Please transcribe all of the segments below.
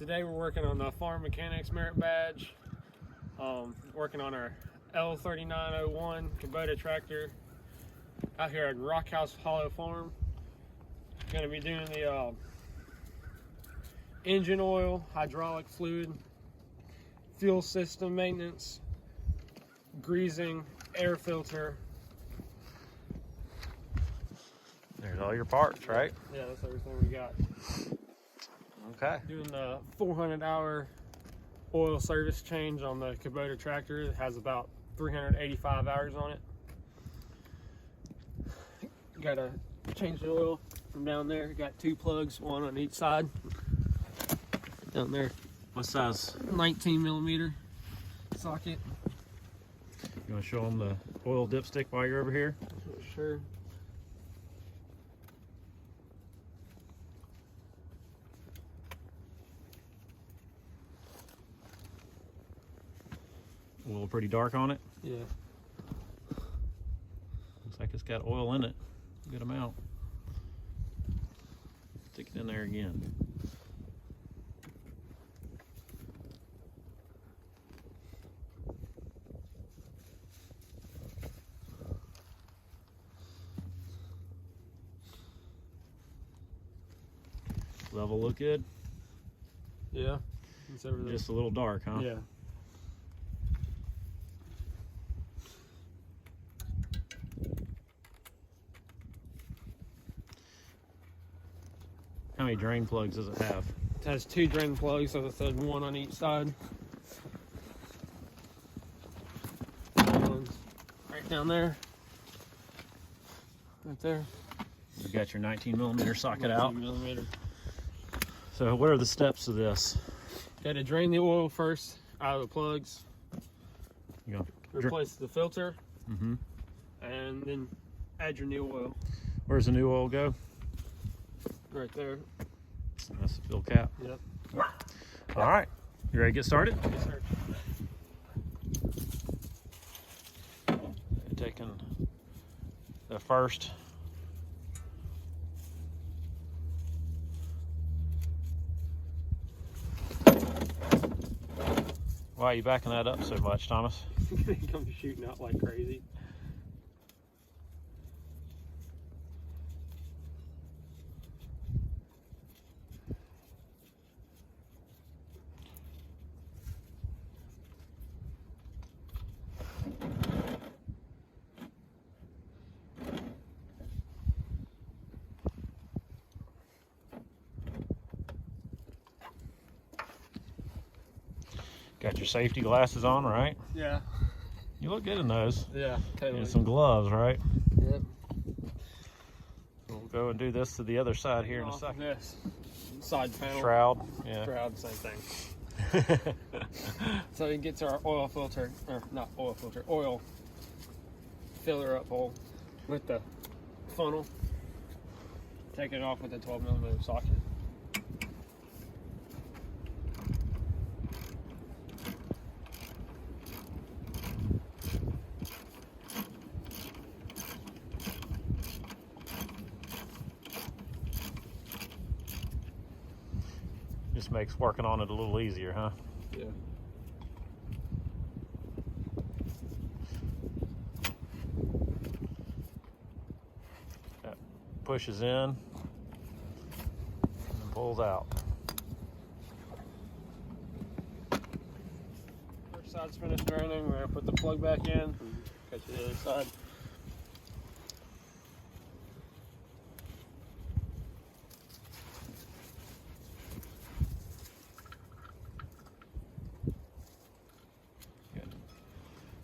Today we're working on the Farm Mechanics Merit Badge. Working on our L3901 Kubota tractor out here at Rockhouse Hollow Farm. Going to be doing the engine oil, hydraulic fluid, fuel system maintenance, greasing, air filter. There's all your parts, right? Yeah, that's everything we got. Okay. Doing the 400-hour oil service change on the Kubota tractor. It has about 385 hours on it. Got to change the oil from down there. Got two plugs, one on each side. Down there, What size? 19 millimeter socket. You want to show them the oil dipstick while you're over here? Sure. Oil pretty dark on it. Yeah. Looks like it's got oil in it. Good amount. Stick it in there again. Level look good? Yeah. It's over there. Just a little dark, huh? Yeah. How many drain plugs does it have? It has two drain plugs, as I said, one on each side. One's right down there. Right there. You got your 19 millimeter socket out. 19 millimeter. So what are the steps to this? Got to drain the oil first out of the plugs. You know, Replace the filter. mm-hmm. And then add your new oil. Where's the new oil go? Right there. That's the fill cap. Yep. All right, you ready to get started? Yes, sir. Taking the first Why are you backing that up so much, Thomas? Come shooting out like crazy. Got your safety glasses on, right? Yeah. You look good in those. Yeah, totally. And some gloves, right? Yep. We'll go and do this to the other side here in a Off second. This side panel. Shroud, yeah. Shroud, same thing. So it gets our oil filter, or not oil filter, oil filler up hole with the funnel. Take it off with the 12 millimeter socket. Just makes working on it a little easier, huh? Yeah. That pushes in and pulls out. First side's finished draining. We're gonna put the plug back in. Cut to the other side.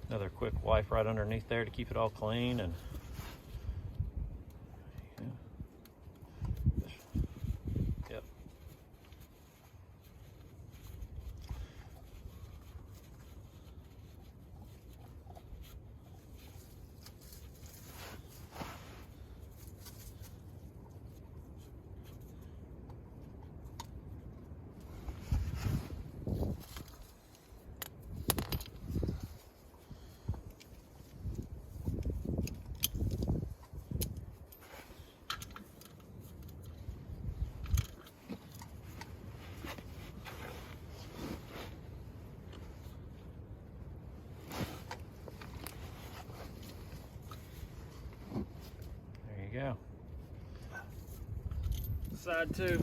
Another quick wipe right underneath there to keep it all clean and yep. side too.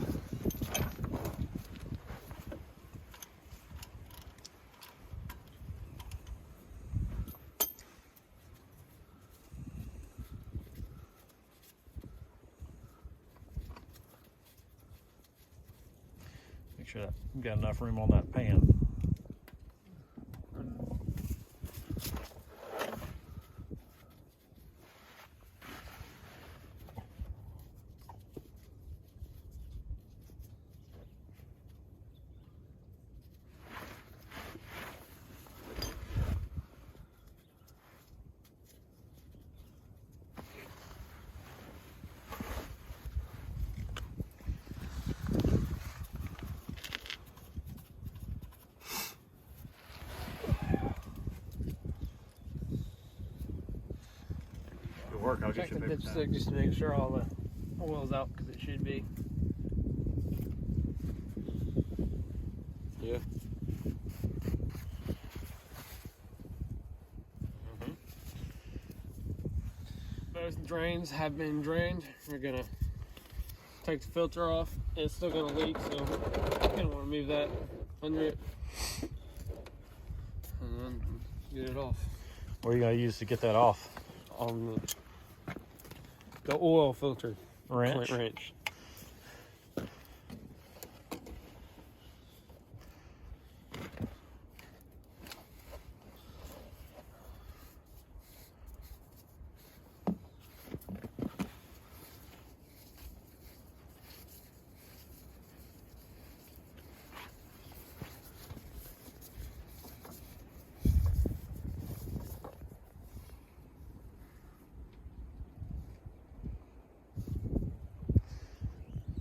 Make sure that you got enough room on that pan. Good work. I'll Check get the you a paper dipstick just to make sure all the oil's out, because it should be. Yeah. Both drains have been drained. We're gonna take the filter off. It's still gonna leak, so you're gonna want to move that under it and then get it off. What are you gonna use to get that off? On the oil filter Wrench. wrench.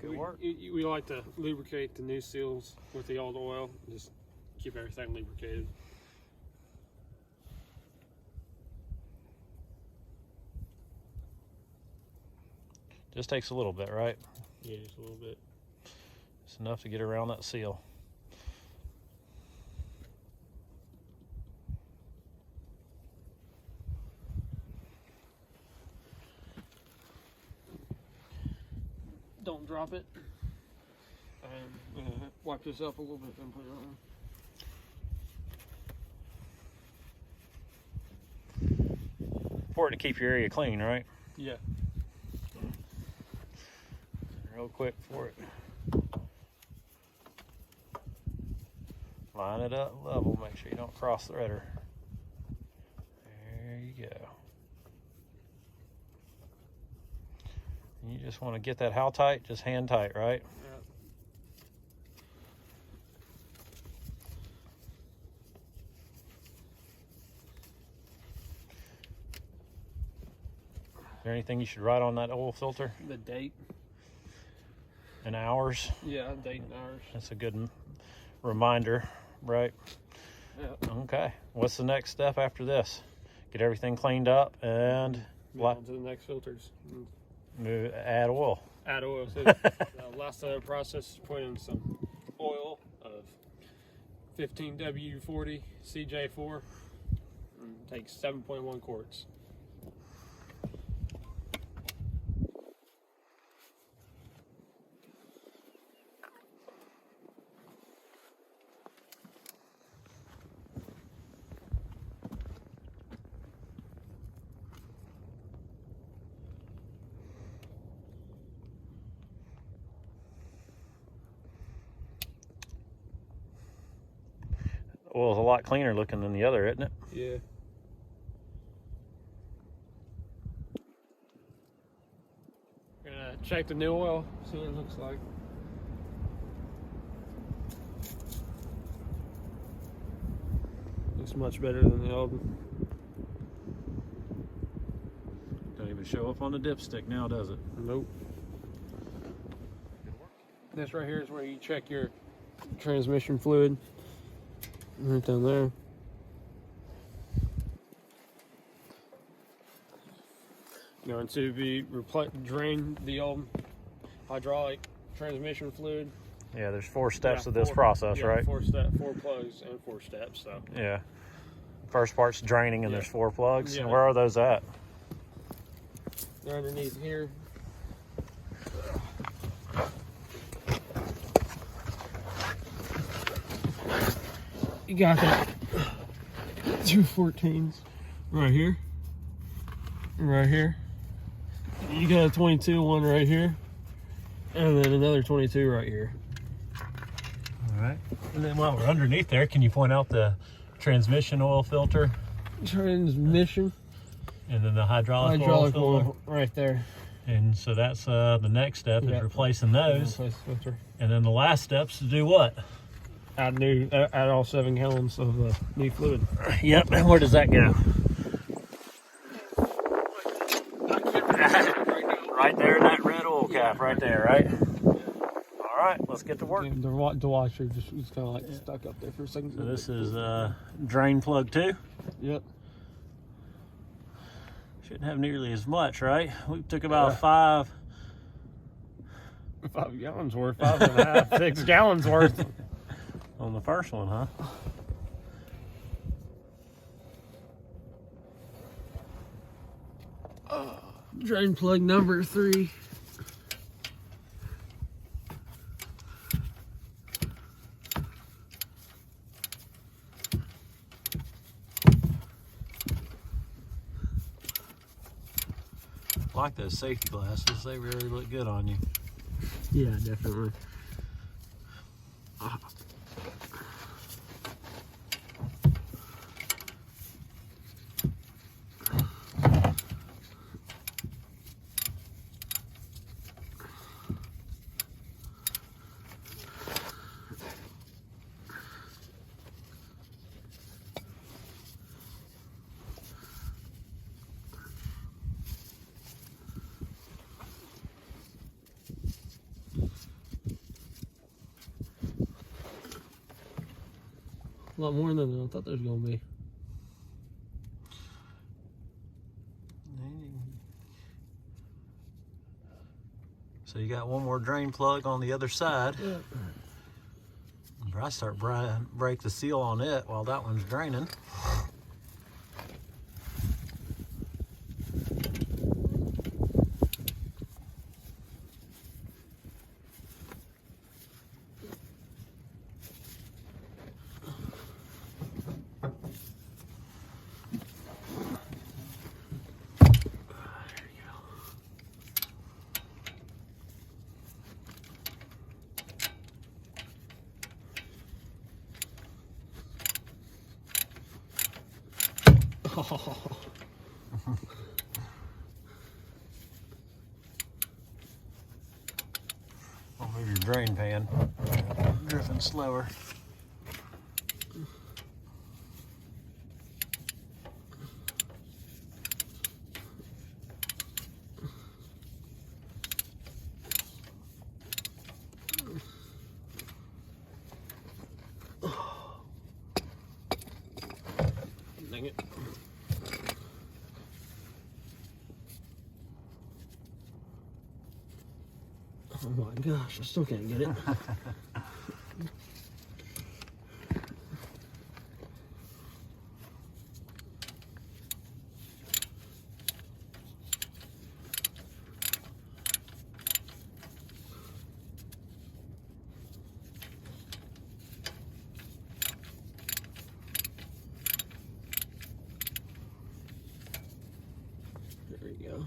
Good work. We like to lubricate the new seals with the old oil. Just keep everything lubricated. Just takes a little bit, right? Yeah, just a little bit. It's enough to get around that seal. Don't drop it. And wipe this up a little bit, then put it on. Important to keep your area clean, right? Yeah. Real quick for it. Line it up level. Make sure you don't cross threader. There you go. You just want to get that how tight? Just hand tight, right? Yeah. Is there anything you should write on that oil filter? The date. In hours? Yeah, date and hours. That's a good reminder, right? Yeah. Okay. What's the next step after this? Get everything cleaned up and Move on to the next filters. add oil. Add oil. So the last step of the process is put in some oil of 15W40 CJ4. And takes 7.1 quarts. Oil's a lot cleaner looking than the other, isn't it? Yeah. Gonna check the new oil, see what it looks like. Looks much better than the old one. Don't even show up on the dipstick now, does it? Nope. This right here is where you check your transmission fluid. Right down there. Going to be drain the old hydraulic transmission fluid. Yeah, there's 4 steps Yeah, of this four- process, yeah, right? 4 plugs and 4 steps. So Yeah. First part's draining and Yeah. there's 4 plugs. Yeah. And where are those at? they're underneath here. you got that 214s right here, and right here. You got a 22 one right here, and then another 22 right here. All right. And then while we're underneath there, can you point out the transmission oil filter? Transmission. And then the hydraulic oil filter. Right there. And so that's the next step is replacing those. Replace the filter. And then the last step's to do what? Add all 7 gallons of new fluid. Yep. And where does that go? Right there in that red oil cap right there, right? All right, let's get to work. And the washer just was kind of like stuck up there for a second. So this is drain plug 2. Yep. Shouldn't have nearly as much, right? We took about 5 gallons worth, 5.5, 6 gallons worth on the first one, huh? Drain plug number 3. I like those safety glasses. They really look good on you. Yeah, definitely. A lot more than I thought there was going to be. So you got one more drain plug on the other side. Yeah. I start break the seal on it while that one's draining. I'll move your drain pan. Drifting slower. Dang it. Oh my gosh, I still can't get it. There you go.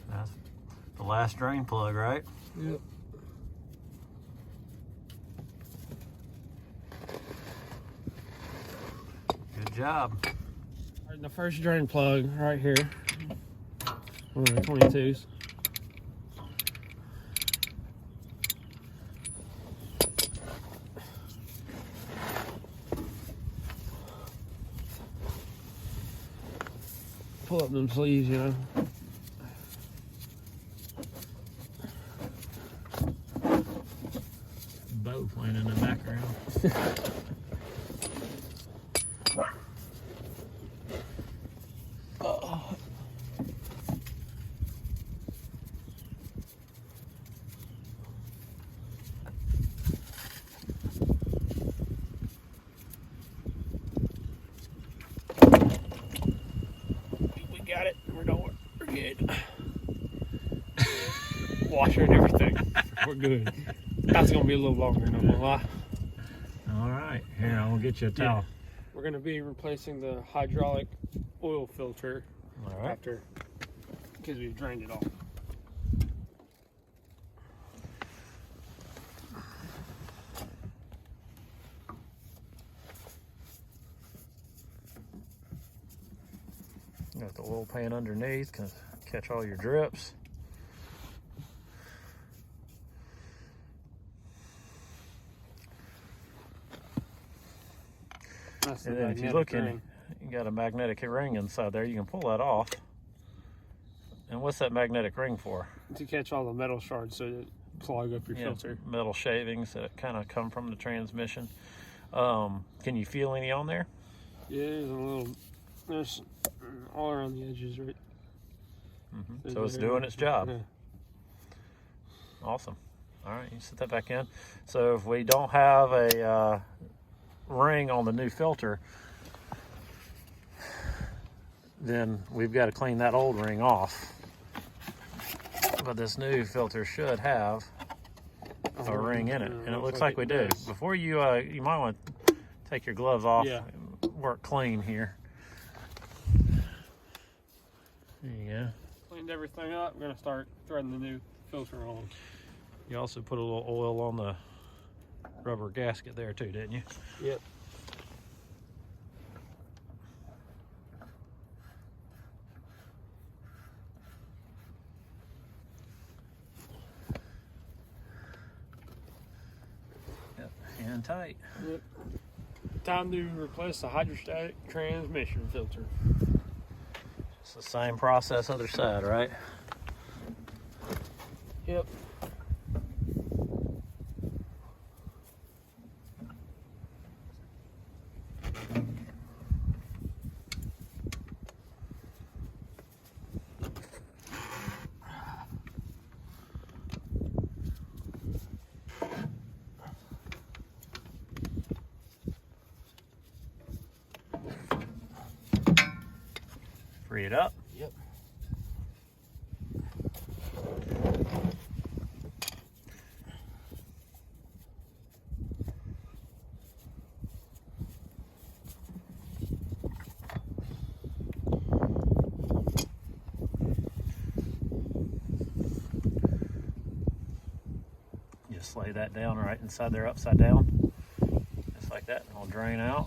That's the last drain plug, right? Yep. Good job. Alright, the first drain plug right here. One of the 22s. Pull up them sleeves, you know. Bow playing in the background. We got it. We're going. We're good. Washer and everything. We're good. That's gonna be a little longer, no gonna lie. All right. right, here, I'll get you a towel. We're going to be replacing the hydraulic oil filter All right. after, because we've drained it off. Got the oil pan underneath, can catch all your drips. That's the And then if you magnetic look ring. in, you got a magnetic ring inside there. You can pull that off. And what's that magnetic ring for? To catch all the metal shards so it clog up your filter. Metal shavings that kind of come from the transmission. Can you feel any on there? Yeah, there's all around the edges, right? So it's doing its job. Yeah. Awesome. All right, you set that back in. So if we don't have a ring on the new filter, then we've got to clean that old ring off. But this new filter should have a ring in it, and it looks like we do. does. Before you might want to take your gloves off. Yeah. And work clean here. There you go. Cleaned everything up. We're gonna start threading the new filter on. You also put a little oil on the rubber gasket there too, didn't you? Yep. Yep. And tight. Yep. Time to replace the hydrostatic transmission filter. It's the same process other side, right? Yep. Free it up. Yep. Just lay that down right inside there upside down. Just like that, and it'll drain out.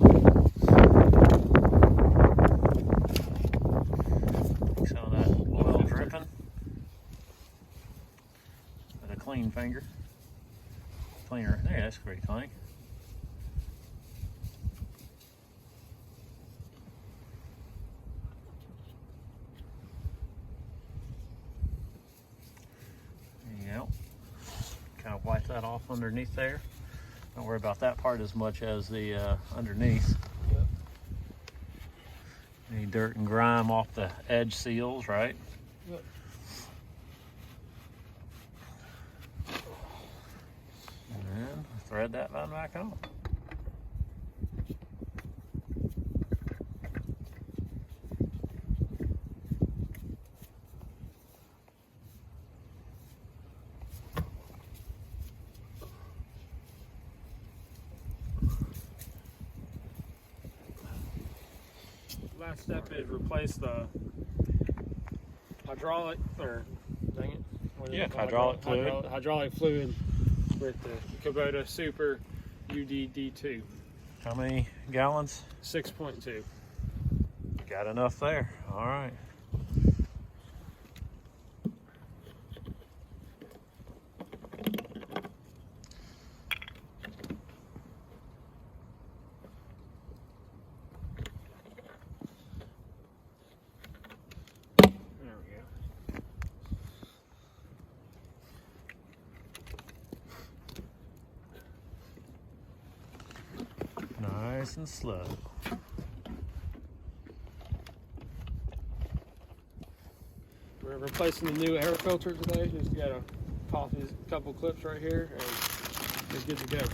Some of that oil dripping. With a clean finger. Cleaner. There, that's pretty clean. There you go. Kind of wipe that off underneath there. Don't worry about that part as much as the underneath. Yep. Any dirt and grime off the edge seals, right? Yep. And then thread that one back on. Last step is replace the hydraulic, or dang it. What is Yeah, it called? hydraulic fluid. Hydraulic fluid with the Kubota Super UDD2. How many gallons? 6.2. Got enough there. All right. There we go. Nice and slow. We're replacing the new air filter today. Just got to pop these couple clips right here, and it's good to go.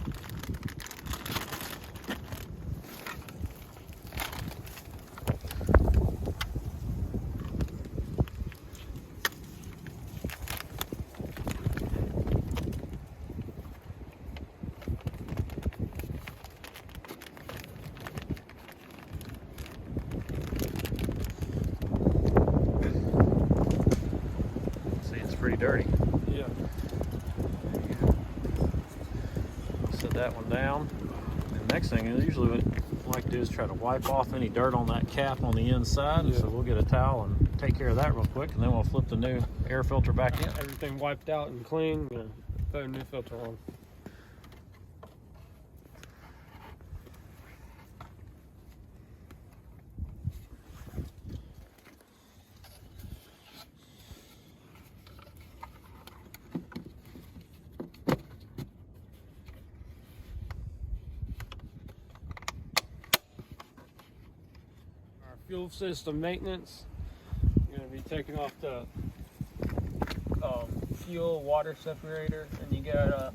dirty. Yeah. Set that one down. And next thing is usually what I like to do is try to wipe off any dirt on that cap on the inside. Yeah. So we'll get a towel and take care of that real quick, and then we'll flip the new air filter back in. Everything wiped out and clean. Put a new filter on. Our fuel system maintenance. You're going to be taking off the fuel water separator, and you gotta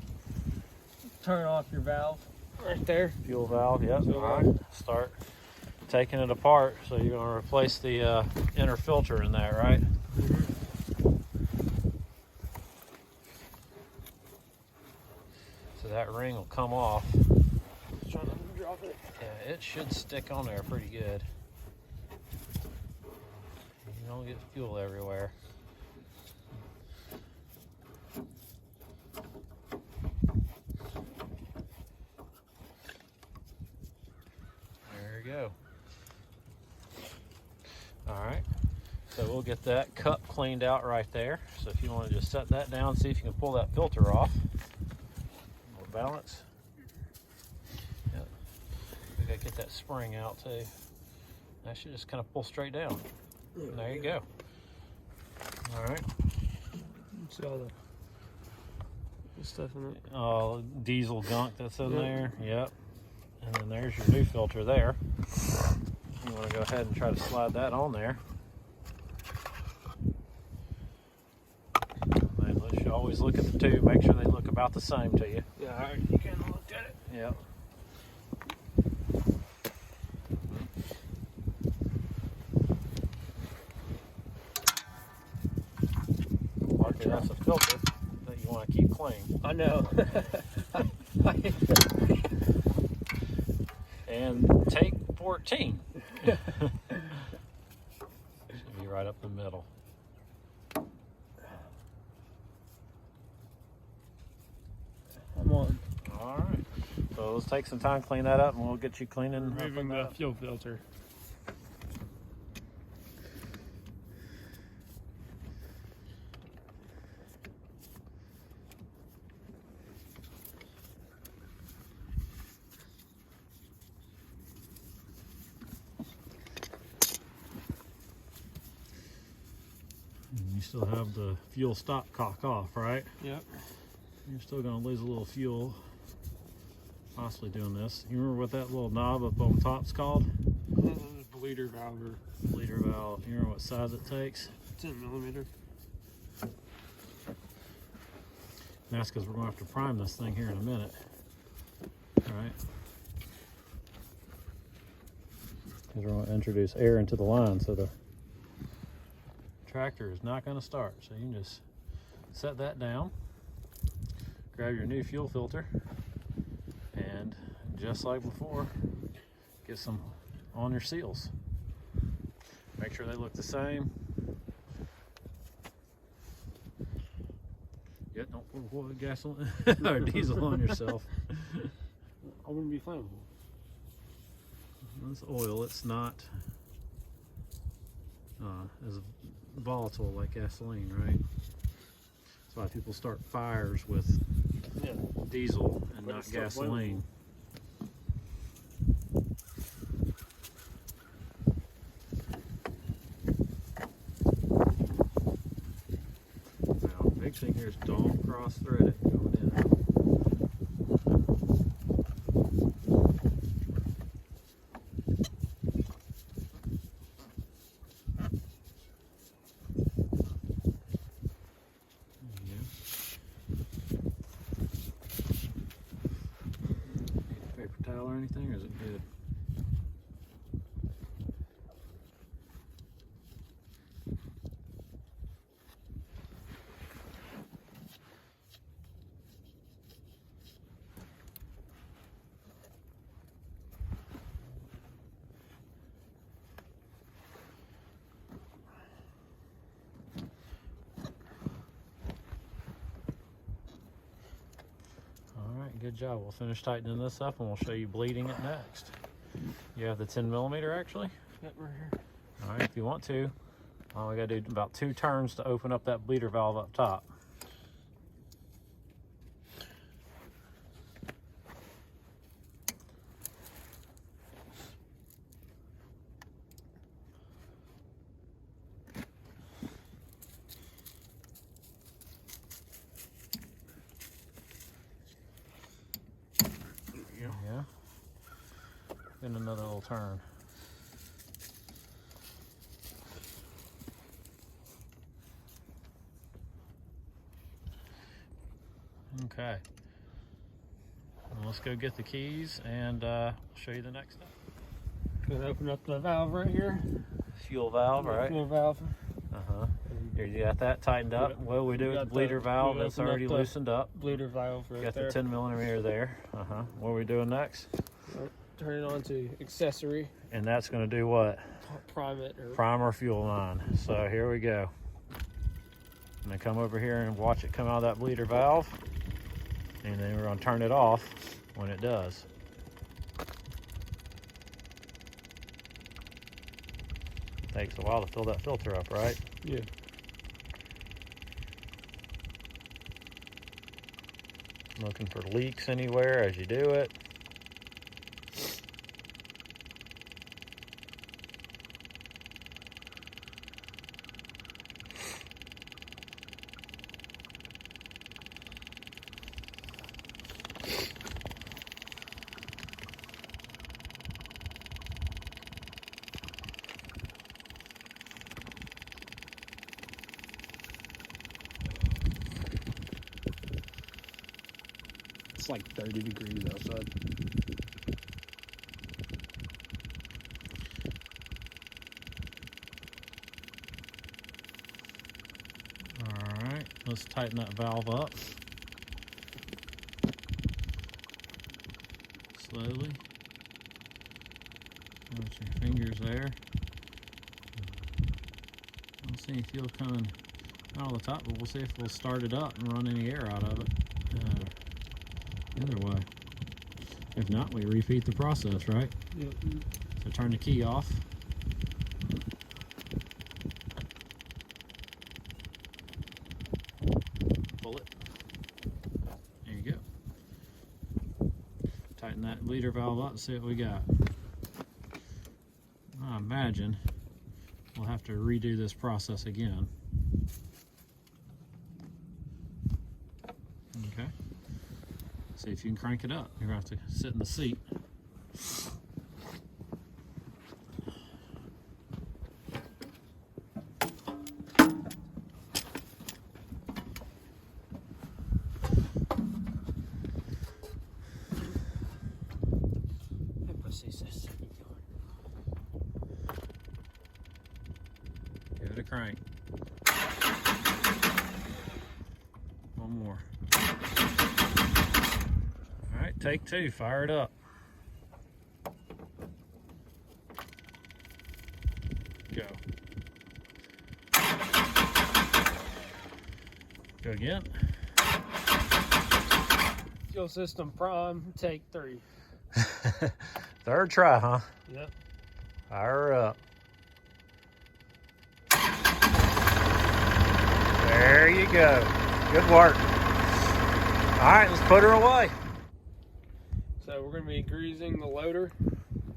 turn off your valve right there. Fuel valve, yep. Fuel All right, valve. start taking it apart. So you're going to replace the inner filter in there, right? So that ring will come off. Just trying to drop it. Yeah, it should stick on there pretty good. You don't get fuel everywhere. There you go. All right, so we'll get that cup cleaned out right there. So if you want to just set that down, see if you can pull that filter off. More balance. Yep. We gotta get that spring out too. That should just kind of pull straight down. And there you go. All right. See all the stuff in it. Diesel gunk that's in Yep. there. Yep. And then there's your new filter there. You want to go ahead and try to slide that on there. And let you always look at the two, make sure they look about the same to you. Yeah, I already you kind of looked at it. Yep. Luckily, that's a filter that you want to keep clean. I know. And take 14. Should be right up the middle. I'm on. All right. So let's take some time, clean that up, and we'll get you cleaning. Removing the fuel filter. You still have the fuel stopcock off, right? Yep. You're still going to lose a little fuel possibly doing this. You remember what that little knob up on top's called? Bleeder valve. Bleeder valve. You remember what size it takes? 10 millimeter. And that's because we're going to have to prime this thing here in a minute. All right. Because we're going to introduce air into the line, so the tractor is not going to start. So you can just set that down, grab your new fuel filter, and just like before, get some on your seals. Make sure they look the same. Yeah, don't put gasoline or diesel on yourself. I wouldn't be flammable. It's oil. It's not as volatile like gasoline, right? That's why people start fires with diesel and But not it's still gasoline. Now, big thing here is don't cross thread it going in. Paper towel or anything, or is it good? good job. We'll finish tightening this up and we'll show you bleeding it next. You have the 10mm actually? Yep, right here. All right, if you want to, all we gotta do about 2 turns to open up that bleeder valve up top. Yeah. Then another little turn. Okay. Well, let's go get the keys and show you the next step. Gonna open up the valve right here. Fuel valve, right? Fuel valve. Uh-huh. Here, you got that tightened up. Yep. What we do with the bleeder valve, that's already loosened up. Bleeder valve right Got there. the 10mm there. Uh-huh. What are we doing next? Turn it on to accessory. And that's going to do what? Prime it. Or Primer fuel line. So here we go. I'm going to come over here and watch it come out of that bleeder valve. And then we're going to turn it off when it does. Takes a while to fill that filter up, right? yeah. Looking for leaks anywhere as you do it. It's like 30 degrees outside. All right, let's tighten that valve up. Slowly. Watch your fingers there. I don't see any fuel coming out of the top, but we'll see if we'll start it up and run any air out of it. The other way. If not, we repeat the process, right? Yep. So turn the key off. Pull it. There you go. Tighten that bleeder valve up and see what we got. I imagine we'll have to redo this process again. Okay. See if you can crank it up. You're gonna have to sit in the seat. Give it a crank. One more. All right, take 2, fire it up. Go. Go again. Fuel system prime, take 3. Third try, huh? Yep. Fire her up. There you go. Good work. All right, let's put her away. So we're going to be greasing the loader.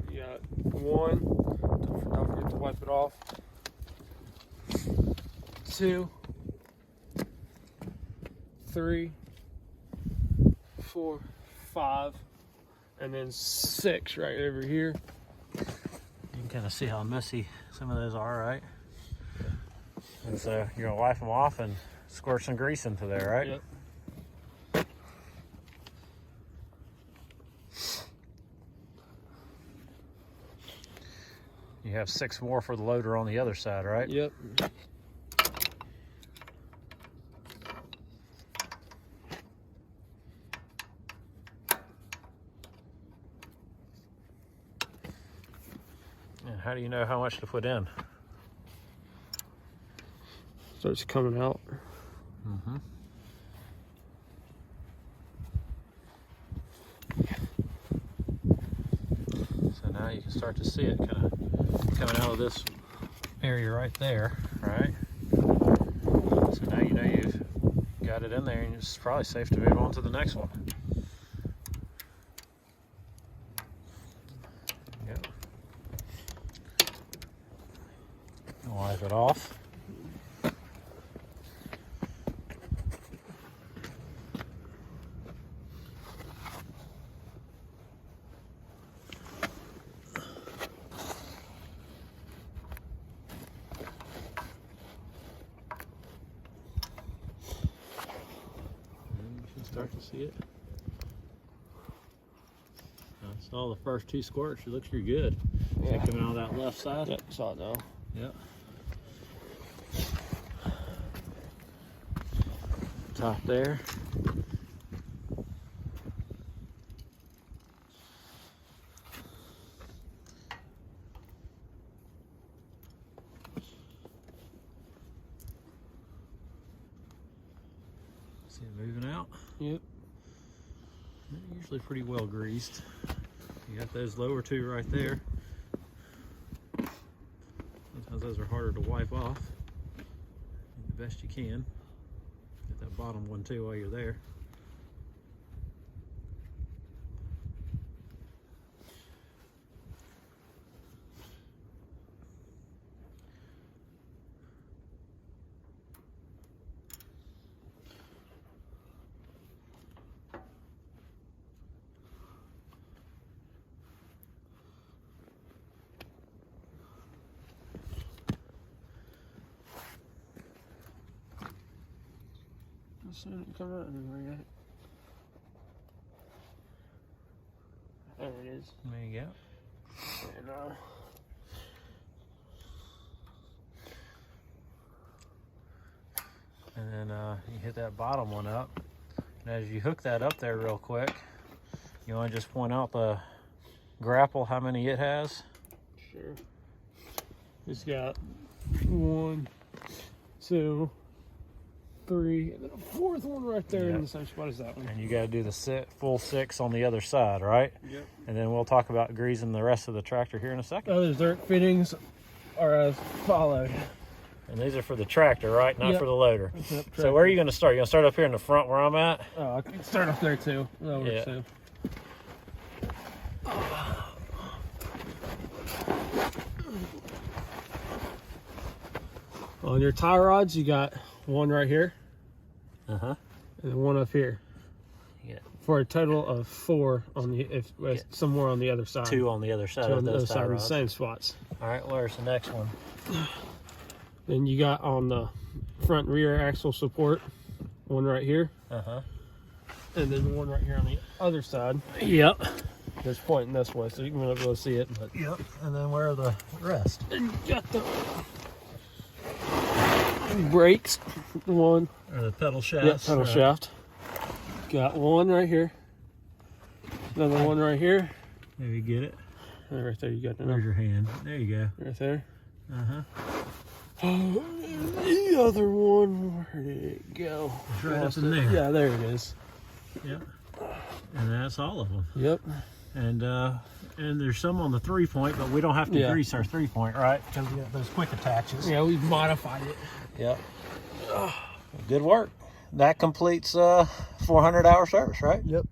We got 1. Don't forget to wipe it off. 2, 3, 4, 5, and then 6 right over here. You can kind of see how messy some of those are, right? And so you're gonna wipe them off and squirt some grease into there, right? Yep. You have 6 more for the loader on the other side, right? Yep. And how do you know how much to put in? Starts coming out. Mm-hmm. now you can start to see it kind of coming out of this area right there, right? So now you know you've got it in there, and it's probably safe to move on to the next one. Yep. Wipe it off. Start to see it. I saw the first 2 squirts. It looks pretty good. Yeah. Coming out of that left side. Yep, saw it now. Yep. Top there. See it moving out. Yep. They're usually pretty well greased. You got those lower 2 right there. Sometimes those are harder to wipe off. Do the best you can. Get that bottom one too while you're there. Soon it come out anywhere yet. There it is. There you go. And And then you hit that bottom one up. And as you hook that up there real quick, you want to just point out the grapple, how many it has. sure. It's got 1, 2, 3, and then a 4th one right there in the same spot as that one. And you got to do the full 6 on the other side, right? Yep. And then we'll talk about greasing the rest of the tractor here in a second. Other dirt fittings are as followed. And these are for the tractor, right? Not Yep. for the loader. Yep, So where are you going to start? You going to start up here in the front where I'm at? Oh, I can start up there too. Lower Yeah. too. On your tie rods, you got 1 right here Uh-huh. and 1 up here. Yeah. For a total of 4 on the somewhere on the other side. 2 on the other side 2 of on the other those tie side in the rods. same spots. All right, where's the next one? Then you got on the front and rear axle support 1 right here, Uh-huh. and then 1 right here on the other side. Yep. That's pointing this way, so you can really be able to see it. But Yep. And then where are the rest? and you got the brakes, 1. Or the pedal shaft. Yeah, pedal shaft. Got 1 right here. Another 1 right here. Maybe get it. And right there, you got the Where's number. your hand? There you go. Right there. Uh-huh. Oh, the other one, where did it go? It's right up in there. Yeah, there it is. Yep. And that's all of them. Yep. And there's some on the 3-point, but we don't have to Yeah. grease our 3-point, right? Because we got those quick attaches. Yeah, we've modified it. Yep. Good work. That completes 400-hour service, right? Yep.